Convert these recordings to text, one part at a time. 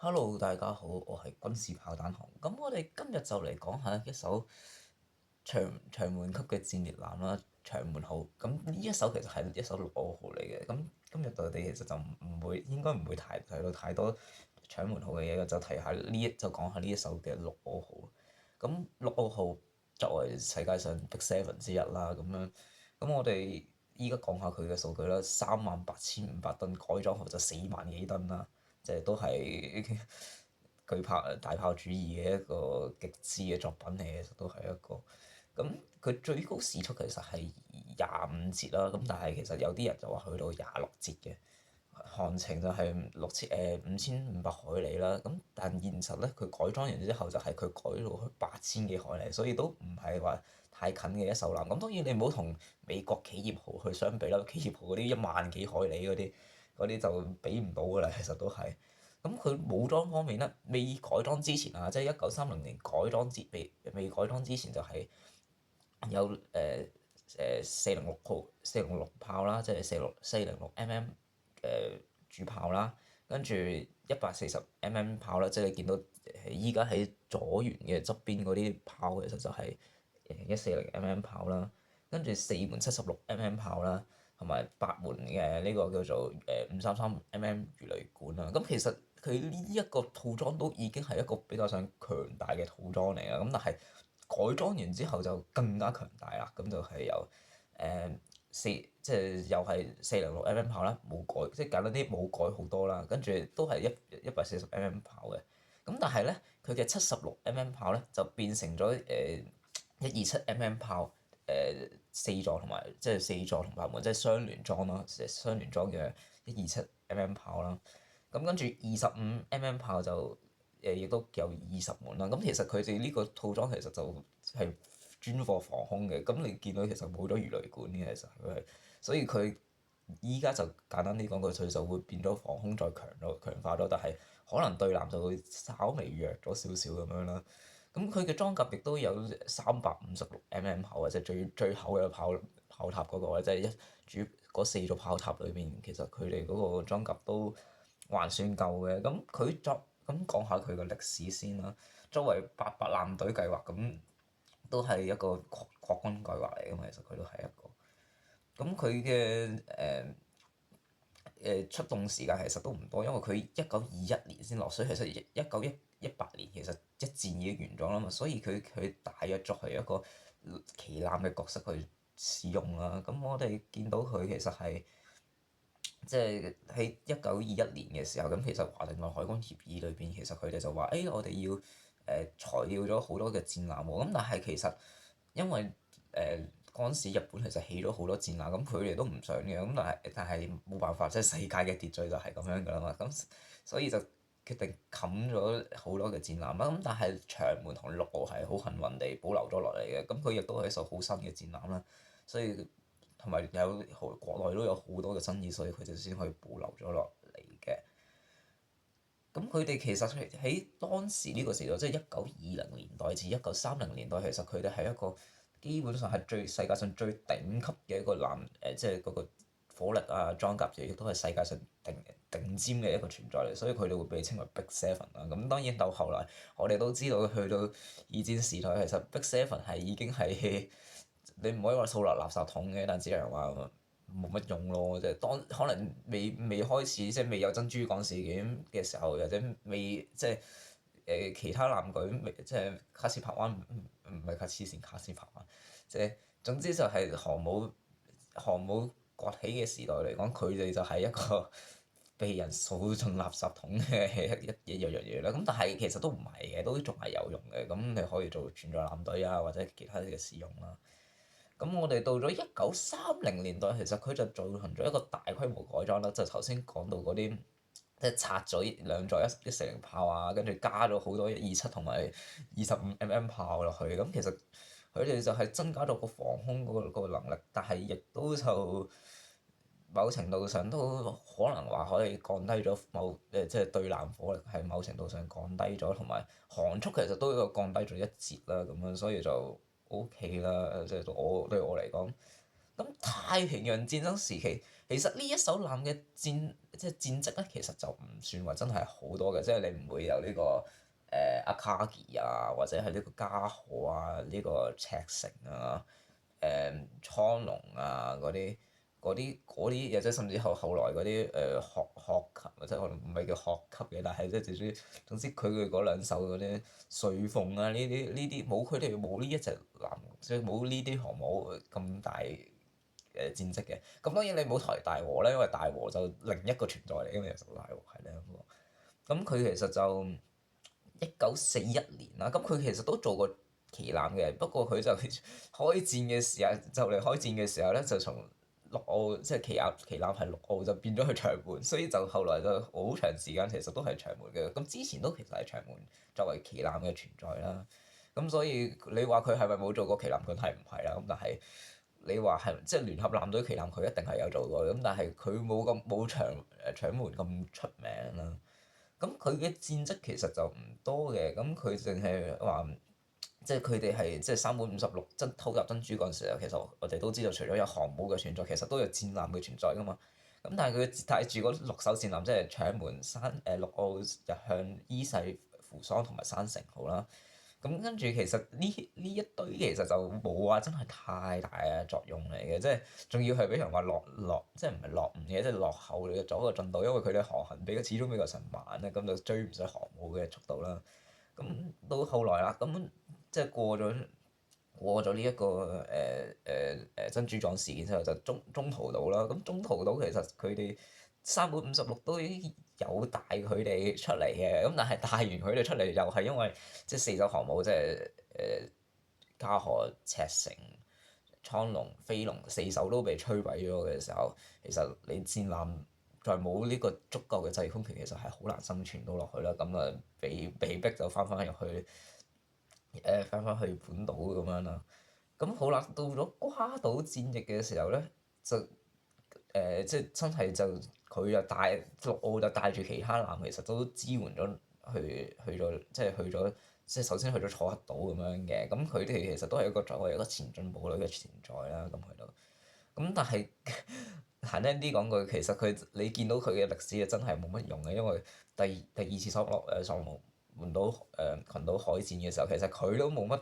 Hello，大家好，我係軍事炮彈行。咁我哋今日就嚟講下一艘長門級嘅戰列艦啦，長門號。咁呢一艘其實係一艘陸奧號嚟嘅。咁今日我哋其實就應該唔會提到太多長門號嘅嘢嘅，就講下呢一艘嘅陸奧號。咁陸奧號作為世界上 Big Seven 之一啦，咁我哋依家講下佢嘅數據啦，38,500噸改裝後就4萬幾噸啦。即係都係大炮主義嘅一個極致嘅作品嚟嘅，其實都係一個。咁佢最高時速其實係25節啦，咁但係其實有啲人就話去到26節嘅，航程就係5500海里啦。咁但現實咧，佢改裝完之後就係佢改到去8000幾海里，所以都唔係話太近嘅一艘艦。咁當然你唔好同美國企業號去相比啦，企業號嗰啲1萬幾海里嗰啲就比唔到㗎啦，其實都係。咁佢武裝方面咧，未改裝之前啊，即係1930年未改裝之前就係有406炮啦，即係406 mm 主炮啦，跟住140 mm 炮啦，即係你見到依家喺左舷嘅側邊嗰啲炮，其實就係140 mm 炮啦，跟住4門76 mm 炮啦，同埋8門嘅呢個叫做533 mm 魚雷管啦。咁其實佢呢一個套裝都已經係一個比較上強大嘅套裝嚟啦。咁但係改裝完之後就更加強大啦。咁就係由即係又係406 mm 炮啦，冇改，即係簡單啲冇改好多啦。跟住都係140 mm 炮嘅。咁但係咧，佢嘅76 mm 炮咧就變成咗127 mm 炮，四座同埋即係四座同8門，即係雙聯裝啦，雙聯裝嘅127 mm 炮啦。咁跟住25 mm 炮就亦都有20門啦。咁其實佢哋呢個套裝其實就係專貨防空嘅。咁你見到其實冇咗魚雷管嘅，其實佢係，所以佢依家就簡單啲講句，佢就會變咗防空再強化咗，但係可能對艦就會稍微弱咗少少咁樣啦。咁佢嘅裝甲亦都有356 mm 厚，或者最厚嘅炮塔嗰個，即係嗰4座炮塔裏邊，其實佢哋嗰個裝甲都還算夠嘅。咁講下佢嘅歷史先啦。作為88艦隊計劃，咁都係一個擴軍計劃嚟㗎嘛。其實佢都係一個。咁佢嘅出動時間其實都唔多，因為佢1921年先落水，其實1918年其實一戰已經完咗啦嘛，所以佢大約作為一個旗艦嘅角色去使用啦。咁我哋見到佢其實係即係喺1921年嘅時候，咁其實華盛頓海軍協議裏邊，其實佢哋就話：我哋要裁掉咗好多嘅戰艦喎。咁但係其實因為嗰陣時日本其實起咗好多戰艦，咁佢哋都唔想嘅。咁但係冇辦法，即係世界嘅秩序就係咁樣㗎啦嘛。咁所以就決定冚咗好多嘅戰艦啦。咁但係長門同陸奧係好幸運地保留咗落嚟嘅。咁佢亦都係一艘好新嘅戰艦啦，所以同埋國內都有好多嘅爭議，所以佢哋先可以保留咗落嚟嘅。咁佢哋其實喺當時呢個時代，即係1920年代至1930年代，其實佢哋係一個基本上係世界上最頂級嘅一個即係嗰個火力啊、裝甲亦都係世界上頂尖嘅一個存在嚟，所以佢哋會被稱為 Big Seven 啦。咁當然到後來，我哋都知道去到二戰時代，其實 Big Seven 係已經係你唔可以話掃落垃圾桶嘅，但只能話冇乜用咯。即係可能未開始，即係未有珍珠港事件嘅時候，或者未即係其他艦隊即係卡斯帕灣，唔係卡斯帕灣，即係總之就係航母崛起嘅時代嚟講，佢哋就係一個被人掃進垃圾桶嘅一樣嘢啦。咁但係其實都唔係嘅，都仲係有用嘅。咁你可以做存在艦隊啊，或者其他嘅使用啦。咁我哋到咗1930年代，其實佢就進行咗一個大規模改裝啦，就頭先講到嗰啲，即係拆咗兩座140炮啊，跟住加咗好多127同埋25 mm 炮落去。咁其實佢哋就係增加咗個防空嗰個能力，但係亦都就某程度上都可能話可以降低咗即係對艦火力係某程度上降低咗，同埋航速其實都有降低咗1節啦。咁樣所以就 OK 啦，即係對我嚟講。咁太平洋戰爭時期，其實呢一艘艦嘅即係戰績咧，其實就唔算話真係好多嘅，即係你唔會有呢個阿卡吉啊，或者係呢個加賀啊，呢個赤城啊，蒼龍啊嗰啲，或者甚至後來嗰啲學級，或者可能唔係叫學級嘅，但係即係至少總之佢嘅嗰兩艘嗰啲水鳳啊，呢啲冇佢哋冇呢一隻艦，即係冇呢啲航母咁大戰績嘅。咁當然你冇提大和咧，因為大和就另一個存在嚟嘅，因為其實大和係咧咁佢其實就1941年啦，咁佢其實都做過旗艦嘅，不過佢就開戰嘅時候，就嚟開戰嘅時候咧，就從陸奧即係旗艦係陸奧就變咗去長門，所以就後來就好長時間其實都係長門嘅。咁之前都其實係長門作為旗艦嘅存在啦。咁所以你話佢係咪冇做過旗艦？佢係唔係啦？咁但係你話係即係聯合艦隊旗艦，佢一定係有做過。咁但係佢冇長門咁出名啦。咁佢嘅戰績其實就唔多嘅，咁佢淨係話，即係佢哋係即係山本56真偷襲珍珠嗰陣時候，其實我哋都知道，除咗有航母嘅存在，其實都有戰艦嘅存在噶嘛。咁但係佢帶住嗰6艘戰艦，即係長門、陸奧、日向、伊勢、扶桑同埋山城號啦。咁跟住其實呢一堆其實就冇話真係太大嘅作用嚟嘅，即係仲要係俾人話即係唔係落伍嘅，即係落後咗個進度，因為佢哋航行始終比較上慢咧，咁就追唔上航母嘅速度啦。咁到後來啦，咁即係過咗呢一個珍珠港事件之後，就中途島啦。咁中途島其實佢哋山本56都有帶佢哋出嚟嘅，咁但係帶完佢哋出嚟又係因為即係4艘航母，即係加賀、赤城、蒼龍、飛龍4艘都被摧毀咗嘅時候，其實你戰艦再冇呢個足夠嘅制空權，其實係好難生存到落去啦。咁啊被逼就翻返入去翻返去本島咁樣啦。咁好啦，到咗瓜島戰役嘅時候咧，就即係真係就佢就陸奧就帶住其他艦，其實都支援咗去咗，即係首先去咗楚黑島咁樣嘅。咁佢哋其實都係作為一個前進部隊嘅存在啦。咁去到咁，但係簡單啲講句，其實你見到佢嘅歷史係真係冇乜用嘅，因為第二次所羅門島群島海戰嘅時候，其實佢都冇乜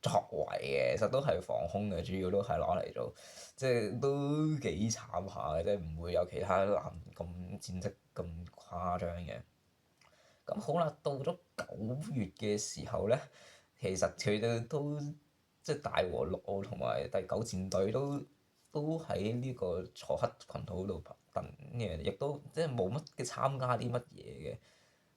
作為嘅，其實都係防空嘅，主要都係攞嚟做，即係都幾慘下嘅，即係唔會有其他艦咁戰績咁誇張嘅。咁好啦，到咗9月嘅時候咧，其實佢哋都即係大和、陸奧同埋第9戰隊都喺呢個楚黑群島度等嘅，亦都即係冇乜嘅參加啲乜嘢嘅。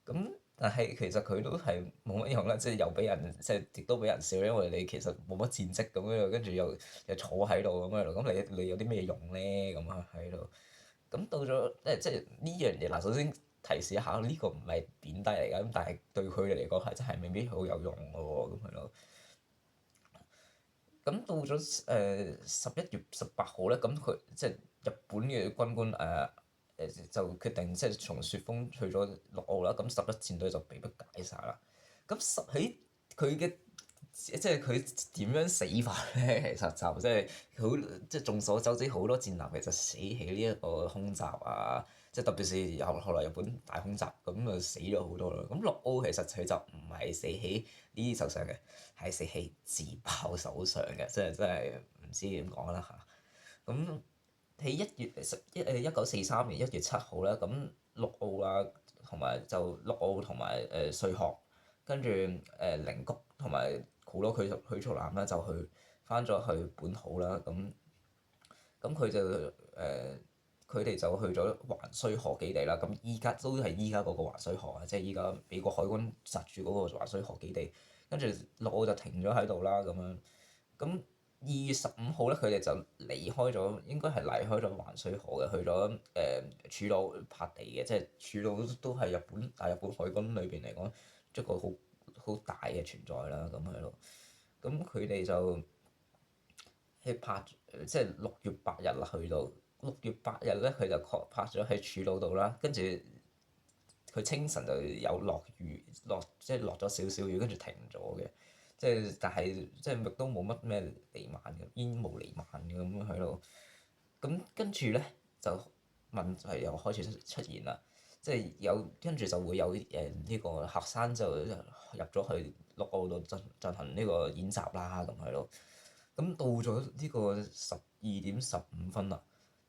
咁但係其實佢都係冇乜用啦，即係又俾人即係亦都俾人笑，因為你其實冇乜戰績咁樣，跟住又坐喺度咁樣，咁你有啲咩用咧？咁啊喺度。咁到咗即係呢樣嘢嗱，首先提示一下，呢個唔係貶低嚟㗎，咁但係對佢哋嚟講係真係未必好有用嘅喎，咁係咯。咁到咗11月18號咧，咁佢即係日本嘅軍官就決定即係從雪峰去咗陸奧啦，咁11戰隊就被迫解散啦。咁喺佢嘅即係佢點樣死法咧？其實就即係好即係眾所周知，好多戰艦其實死喺呢一個空襲啊，即係特別是後來日本大空襲咁啊，死咗好多啦。咁陸奧其實佢就唔係死喺呢啲手上嘅，係死喺自爆手上嘅，即係真係唔知點講啦嚇。咁喺1943年1月7號咧，咁陸奧啦，同埋陸奧同埋穗學，跟住零谷同埋好多驅逐艦啦，就翻咗去本土啦。咁佢哋就去咗橫須賀基地啦。咁依家都係依家嗰個橫須賀啊，即係依家美國海軍紮住嗰個橫須賀基地。跟住陸奧就停咗喺度啦，咁樣。咁2月15號咧，佢哋就離開咗，應該係離開咗橫須賀嘅，去咗柱島拍地嘅，即係柱島都係日本海軍裏邊嚟講一個好大嘅存在啦，咁係咯。咁佢哋就即係6月8日啦，去到6月8日咧，佢就拍咗喺柱島度啦，跟住佢清晨就有落雨，即係落咗少少雨，跟住停咗嘅。但係即係亦都冇乜咩瀰漫嘅煙霧瀰漫嘅咁喺度。咁跟住咧，就問題又開始出現啦。即係跟住就會有呢個學生就入咗去陸奧度進行呢個演習啦，咁喺度。咁到咗呢個12點15分啦，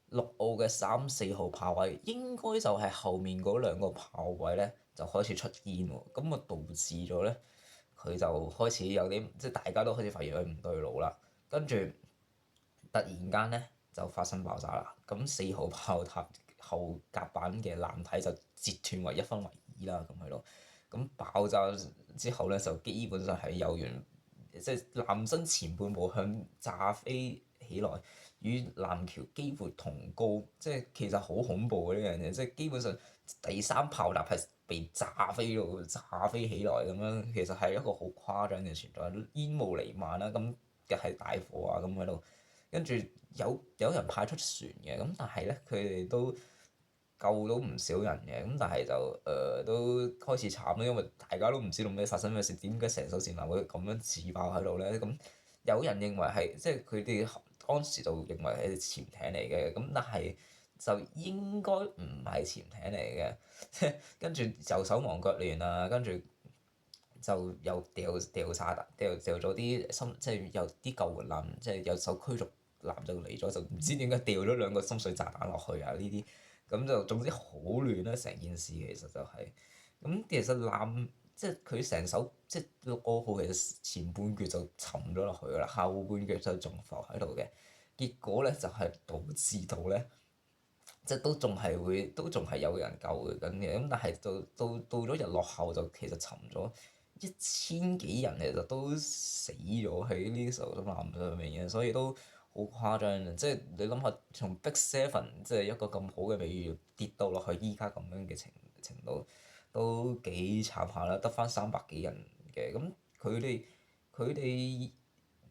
陸奧嘅3、4號炮位應該就係後面嗰兩個炮位咧就開始出煙喎，咁啊導致咗咧佢就開始有啲即係大家都開始發現佢唔對路啦，跟住突然間咧就發生爆炸啦，咁4號炮塔後甲板嘅艦體就截斷為1分為2啦，咁喺度，咁爆炸之後咧就基本上係有緣，即係艦身前半部向炸飛起來，與艦橋幾乎同高，即係其實好恐怖嘅呢樣嘢，即係基本上第三炮塔係被炸飛起來咁樣，其實係一個好誇張嘅存在，煙霧瀰漫啦，咁嘅係大火啊咁喺度，跟住有人派出船嘅，咁但係咧佢哋都救到唔少人嘅，咁但係就都開始慘啦，因為大家都唔知道咩發生咩事，點解成艘戰艦會咁樣自爆喺度咧？咁有人認為係即係佢哋當時就認為係潛艇嚟嘅，咁但係就應該唔係潛艇嚟嘅，即係跟住就手忙腳亂啊，跟住就又掉咗啲即係有啲救援艦，即係有艘驅逐艦就嚟咗，就唔知點解掉咗2個深水炸彈落去啊呢啲。咁就總之好亂啦，成件事其實就係、是、咁，其實艦即係佢成手即係陸奧號其實前半橛就沉咗落去㗎啦，後半橛就仲浮喺度嘅，結果咧就係、是、導致到咧即係都仲係有人救緊嘅，咁但係到咗日落後就其實沉咗1000幾人，其實都死咗喺呢艘艦上面嘅，所以都好誇張嘅，即係你諗下，從 Big Seven 即係一個咁好嘅美譽跌到落去依家咁樣嘅程度，都幾慘下啦，得返300幾人嘅。咁佢哋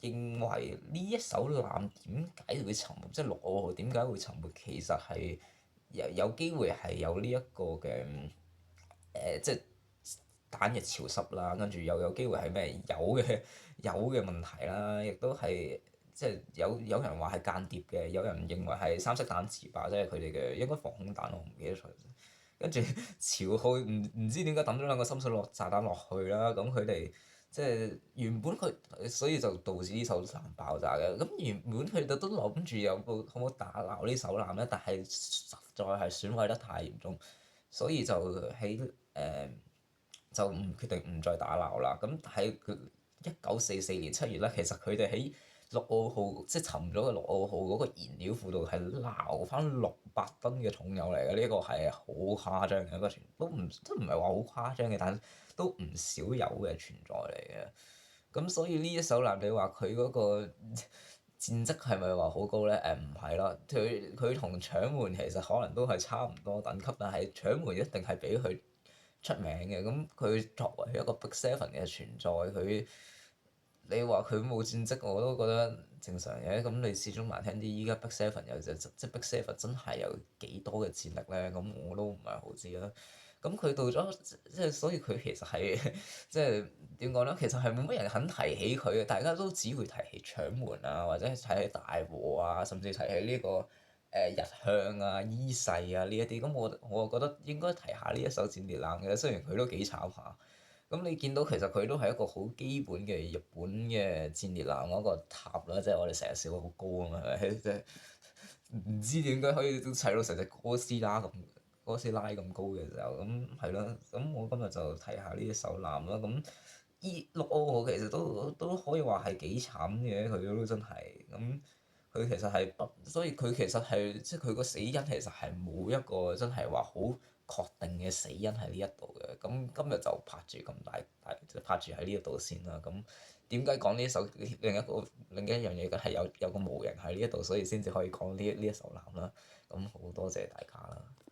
認為呢一艘艦點解會沉沒？即係陸奧號點解會沉沒？其實係有機會係有呢一個嘅即係彈藥潮濕啦，跟住又有機會係咩油嘅問題啦，亦都係即係有人話係間諜嘅，有人認為係3色彈自爆，即係佢哋嘅應該防空彈，我唔記得咗。跟住潮號唔知點解抌咗2個深水炸彈落去啦，咁佢哋即係原本佢所以就導致呢艘艦爆炸嘅。咁原本佢哋都諗住有部可唔可以打撈呢艘艦咧，但係實在係損毀得太嚴重，所以就就唔決定唔再打撈啦。咁喺1944年7月咧，其實佢哋喺陸奧號即係沉咗嘅陸奧號嗰個燃料庫度係撈翻600噸嘅重油嚟嘅，呢個係好誇張嘅一個都唔係話好誇張嘅，但係都唔少油嘅存在嚟嘅。咁所以呢一艘艦，你話佢嗰個戰績係咪話好高咧？唔係啦，佢同搶門其實可能都係差唔多等級，但係搶門一定係比佢出名嘅。咁佢作為一個 Big Seven 嘅存在，你話佢冇戰績我都覺得正常嘅。咁你始終難聽啲，依家 Big Seven 即 Big Seven 真係有幾多嘅戰力咧？咁我都唔係好知啦。咁佢到咗即係所以佢其實係即係點講咧？其實係冇乜人肯提起佢嘅，大家都只會提起搶門啊，或者係提起大和啊，甚至提起呢個日向啊、伊勢啊呢一啲。咁我覺得應該提下呢一艘戰列艦嘅，雖然佢都幾慘下。咁你見到其實佢都係一個好基本嘅日本嘅戰列艦嗰個塔啦，即係我哋成日笑好高啊嘛，係咪？即係唔知點解可以都砌到成隻哥斯拉咁高嘅時候，咁係咯。咁我今日就睇下呢一艘艦啦。咁陸奧號其實都可以話係幾慘嘅，佢都真係咁。佢其實係所以佢其實係即係佢個死因其實係冇一個真係話好確定嘅死因喺呢一度嘅。咁今日就拍住咁大即係拍住喺呢一度先啦。咁點解講呢一首另一樣嘢嘅係有個模型喺呢一度，所以先至可以講呢一首艦啦。咁好多謝大家啦〜